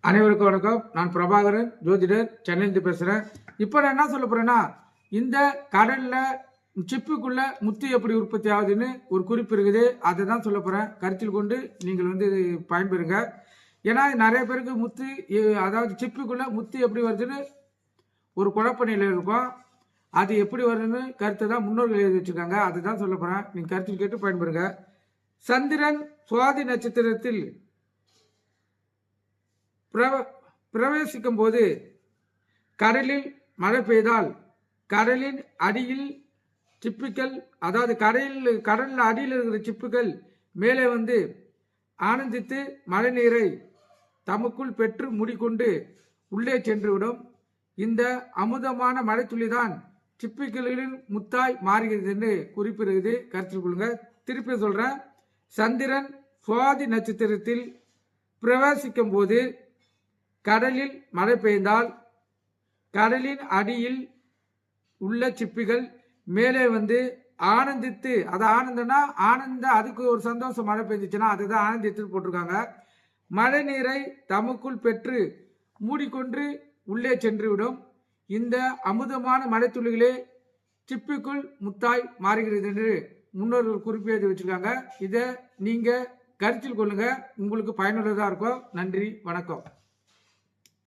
அனைவருக்கும் வணக்கம். நான் பிரபாகரன், ஜோதிடர், சென்னையிலிருந்து பேசுகிறேன். இப்போ நான் என்ன சொல்ல போகிறேன்னா, இந்த கடலில் சிப்புக்குள்ள முத்து எப்படி உற்பத்தி ஆகுதுன்னு ஒரு குறிப்பு இருக்குது. அதை தான் சொல்ல போகிறேன். கருத்தில் கொண்டு நீங்கள் பயன்பெறுங்க. ஏன்னா நிறைய பேருக்கு முத்து, அதாவது சிப்புக்குள்ள முத்து எப்படி வருதுன்னு ஒரு குழப்ப நிலை இருக்கும். அது எப்படி வருதுன்னு கருத்தை தான் முன்னோர்கள் எழுதி வச்சுருக்காங்க. அதை தான் சொல்ல போகிறேன். நீங்கள் கருத்தில் கேட்டு பயன்பெறுங்க. சந்திரன் சுவாதி நட்சத்திரத்தில் பிரவேசிக்கும் போது கடலில் மழை பெய்தால் கடலின் அடியில் சிப்புகள், அதாவது கடலில் அடியில் இருக்கிற சிப்புகள் மேலே வந்து ஆனந்தித்து மழை நீரை தமக்குள் பெற்று மூடிக்கொண்டு உள்ளே சென்றுவிடும். இந்த அமுதமான மழை துளிதான் சிப்புகளின் முத்தாய் மாறுகிறது என்று குறிப்பிடுகிறது. கருத்தில் கொள்ளுங்க. திருப்பி சொல்றேன். சந்திரன் சுவாதி நட்சத்திரத்தில் பிரவேசிக்கும் போது கடலில் மழை பெய்தால் கடலின் அடியில் உள்ள சிப்பிகள் மேலே வந்து ஆனந்தித்து, அது ஆனந்தனா அதுக்கு ஒரு சந்தோஷம். மழை பெய்ஞ்சிச்சுன்னா அதுதான் ஆனந்தித்து போட்டிருக்காங்க. மழை நீரை தமக்குள் பெற்று மூடிக்கொண்டு உள்ளே சென்றுவிடும். இந்த அமுதமான மழை துளிகளே சிப்பிக்குள் முத்தாய் மாறுகிறது என்று முன்னோர்கள் குறிப்பேற்றி வச்சிருக்காங்க. இதை நீங்க கருத்தில் கொள்ளுங்க. உங்களுக்கு பயனுள்ளதா இருக்கும். நன்றி, வணக்கம்.